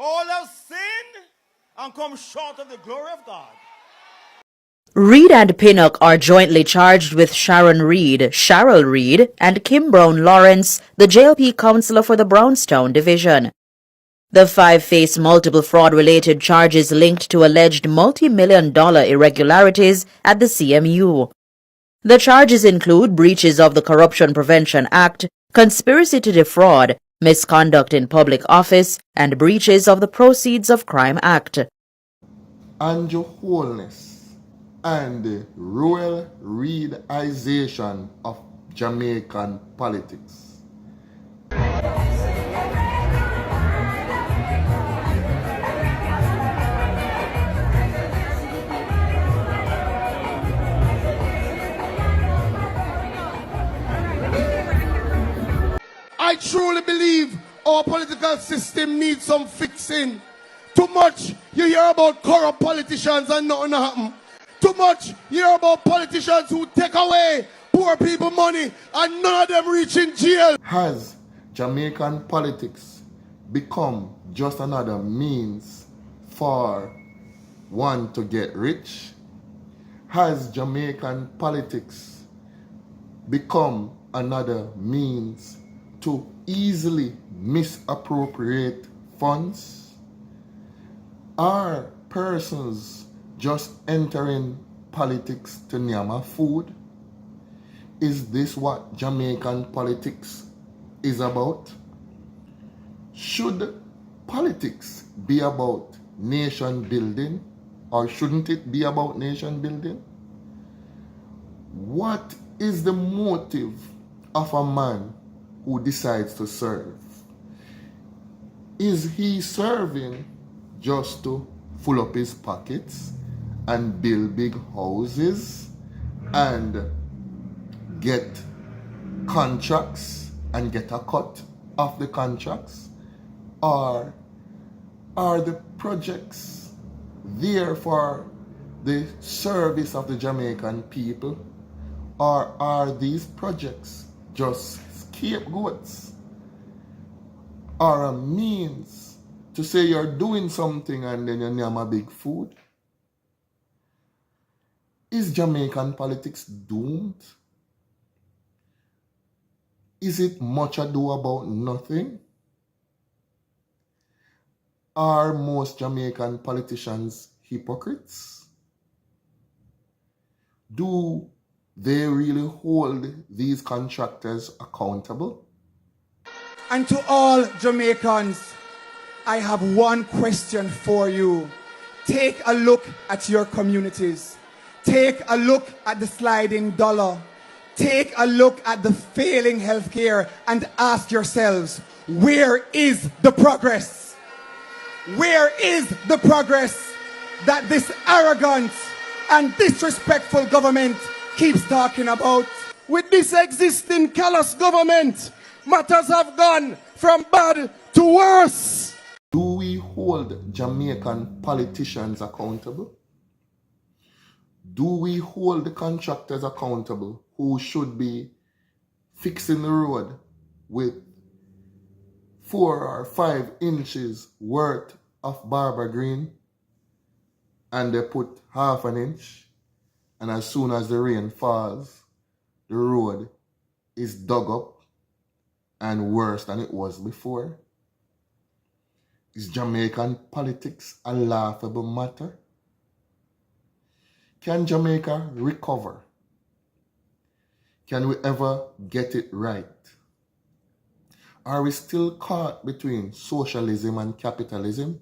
All have sinned and come short of the glory of God. Reid and Pinnock are jointly charged with Sharon Reid, Cheryl Reid, and Kim Brown Lawrence, the JLP councillor for the Brownstown division. The five face multiple fraud-related charges linked to alleged multi-million-dollar irregularities at the CMU. The charges include breaches of the Corruption Prevention Act, conspiracy to defraud, misconduct in public office, and breaches of the Proceeds of Crime Act. Andrew Holness and the Ruel Reidization of Jamaican politics. I truly believe our political system needs some fixing. Too much you hear about corrupt politicians and nothing happen. Too much you hear about politicians who take away poor people money and none of them reach in jail. Has Jamaican politics become just another means for one to get rich? Has Jamaican politics become another means to easily misappropriate funds? Are persons just entering politics to nyama food? Is this what Jamaican politics is about? Should politics be about nation building, or shouldn't it be about nation building? What is the motive of a man who decides to serve? Is he serving just to fill up his pockets and build big houses and get contracts and get a cut of the contracts? Or are the projects there for the service of the Jamaican people? Or are these projects just scapegoats, or a means to say you're doing something and then you name a big food? Is Jamaican politics doomed? Is it much ado about nothing? Are most Jamaican politicians hypocrites? Do they really hold these contractors accountable? And to all Jamaicans, I have one question for you. Take a look at your communities. Take a look at the sliding dollar. Take a look at the failing healthcare and ask yourselves, where is the progress? Where is the progress that this arrogant and disrespectful government keeps talking about? With this existing callous government, matters have gone from bad to worse. Do we hold Jamaican politicians accountable? Do we hold the contractors accountable who should be fixing the road with 4 or 5 inches worth of barber green, and they put half an inch, and as soon as the rain falls, the road is dug up and worse than it was before? Is Jamaican politics a laughable matter? Can Jamaica recover? Can we ever get it right? Are we still caught between socialism and capitalism?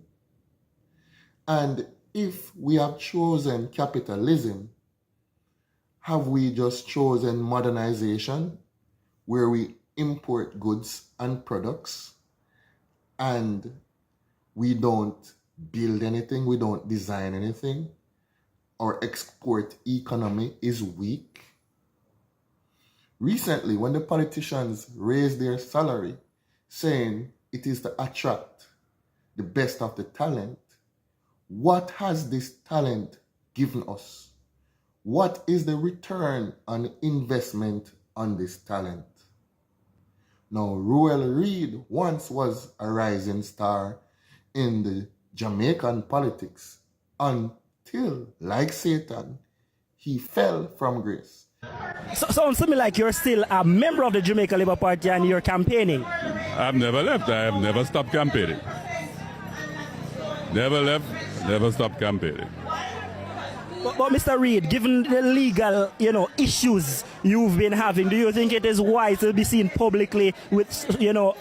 And if we have chosen capitalism, have we just chosen modernization, where we import goods and products and we don't build anything, we don't design anything? Our export economy is weak. Recently, when the politicians raised their salary, saying it is to attract the best of the talent, what has this talent given us? What is the return on investment on this talent? Now, Ruel Reid once was a rising star in the Jamaican politics until, like Satan, he fell from grace. So sounds to me like you're still a member of the Jamaica Labour Party and you're campaigning. I've never left. I have never stopped campaigning. Never left, never stopped campaigning. But Mr. Reid, given the legal, issues you've been having, do you think it is wise to be seen publicly with,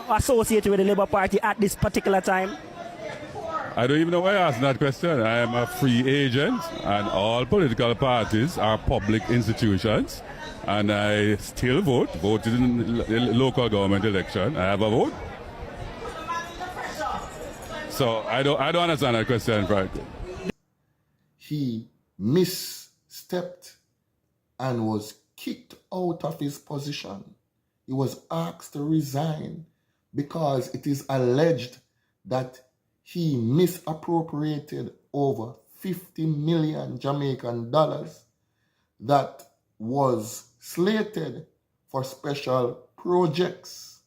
associated with the Labour Party at this particular time? I don't even know why I asked that question. I am a free agent, and all political parties are public institutions, and I still vote. Voted in the local government election. I have a vote. So I don't understand that question, frankly. He misstepped and was kicked out of his position. He was asked to resign because it is alleged that he misappropriated over 50 million Jamaican dollars that was slated for special projects.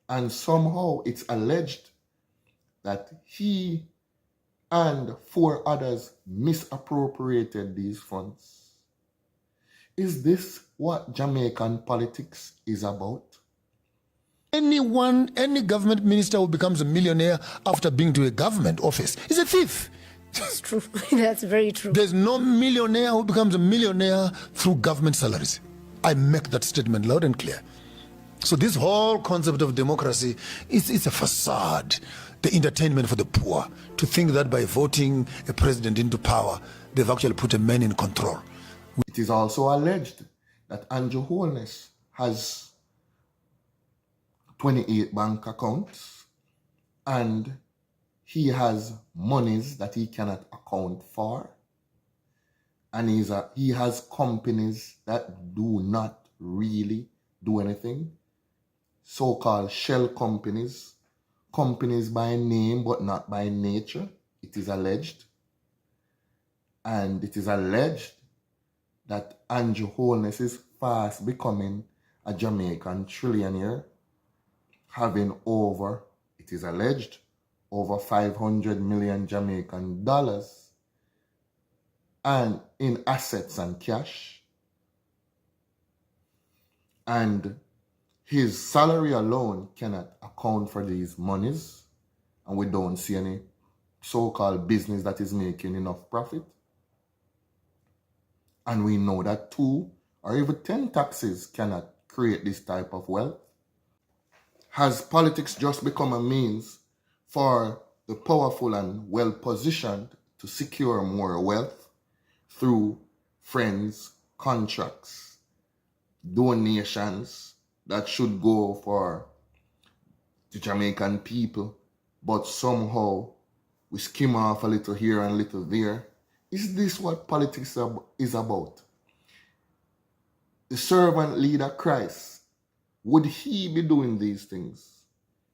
And somehow it's alleged that he and 4 others misappropriated these funds. Is this what Jamaican politics is about? Any government minister who becomes a millionaire after being to a government office is a thief. That's true. That's very true. There's no millionaire who becomes a millionaire through government salaries. I make that statement loud and clear. So this whole concept of democracy is a facade, the entertainment for the poor, to think that by voting a president into power, they've actually put a man in control. It is also alleged that Andrew Holness has 28 bank accounts and he has monies that he cannot account for, and he has companies that do not really do anything, so-called shell companies by name but not by nature, it is alleged. And it is alleged that Andrew Holness is fast becoming a Jamaican trillionaire, having it is alleged, over 500 million Jamaican dollars and in assets and cash. And his salary alone cannot account for these monies, and we don't see any so-called business that is making enough profit. And we know that 2 or even 10 taxes cannot create this type of wealth. Has politics just become a means for the powerful and well-positioned to secure more wealth through friends, contracts, donations that should go for the Jamaican people, but somehow we skim off a little here and a little there? Is this what politics is about? The servant leader Christ, would he be doing these things?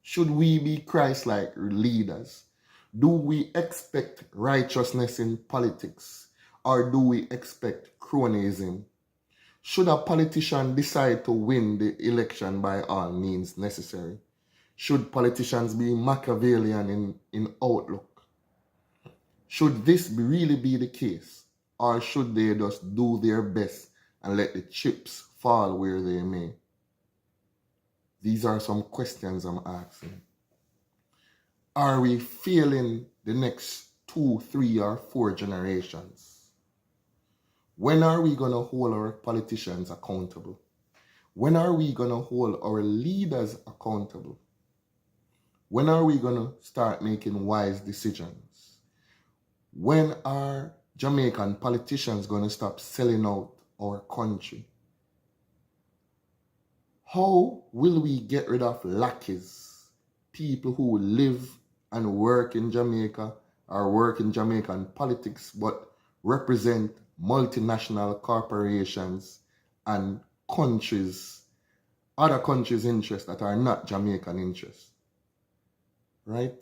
Should we be Christ-like leaders? Do we expect righteousness in politics, or do we expect cronyism? Should a politician decide to win the election by all means necessary? Should politicians be Machiavellian in outlook? Should this really be the case, or should they just do their best and let the chips fall where they may? These are some questions I'm asking. Are we failing the next 2, 3, or 4 generations? When are we going to hold our politicians accountable? When are we going to hold our leaders accountable? When are we going to start making wise decisions? When are Jamaican politicians going to stop selling out our country? How will we get rid of lackeys, people who live and work in Jamaica or work in Jamaican politics but represent multinational corporations and countries, other countries' interests that are not Jamaican interests? Right?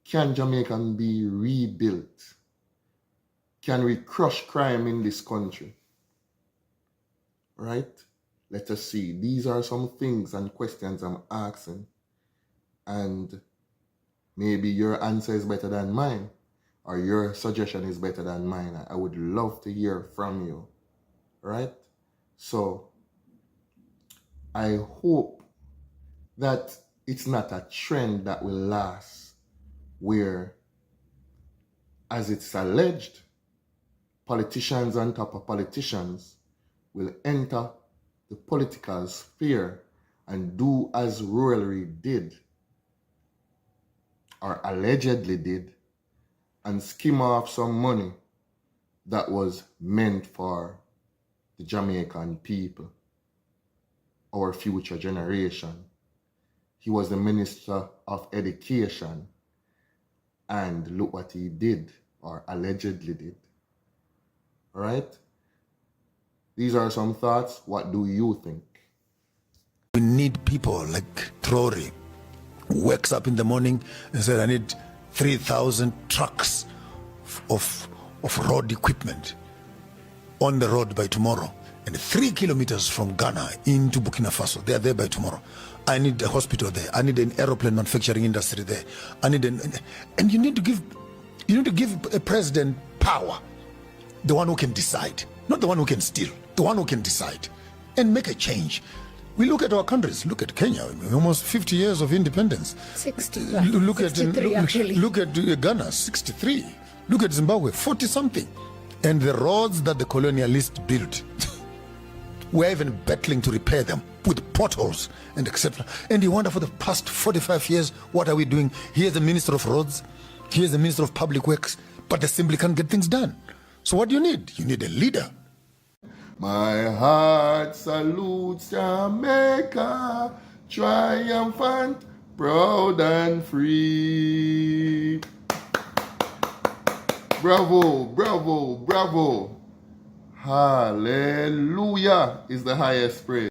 Can Jamaica be rebuilt? Can we crush crime in this country? Right? Let us see. These are some things and questions I'm asking. And maybe your answer is better than mine, or your suggestion is better than mine. I would love to hear from you, right? So I hope that it's not a trend that will last, where, as it's alleged, politicians on top of politicians will enter the political sphere and do as Ruel did, or allegedly did, and skim off some money that was meant for the Jamaican people, our future generation. He was the Minister of Education, and look what he did, or allegedly did. All right? These are some thoughts. What do you think? We need people like Trory, who wakes up in the morning and says, I need 3,000 trucks of road equipment on the road by tomorrow. And 3 kilometers from Ghana into Burkina Faso, they are there by tomorrow. I need a hospital there. I need an aeroplane manufacturing industry there. I need and you need to give a president power, the one who can decide, not the one who can steal, the one who can decide and make a change. We look at our countries. Look at Kenya, almost 50 years of independence. 60. Look 63 actually. Look at Ghana, 63. Look at Zimbabwe, 40 something. And the roads that the colonialists built, we're even battling to repair them with potholes and etc. And you wonder, for the past 45 years, what are we doing? Here's the Minister of Roads, here's the Minister of Public Works, but they simply can't get things done. So what do you need? You need a leader. My heart salutes Jamaica, triumphant, proud and free. Bravo, bravo, bravo. Hallelujah is the highest praise.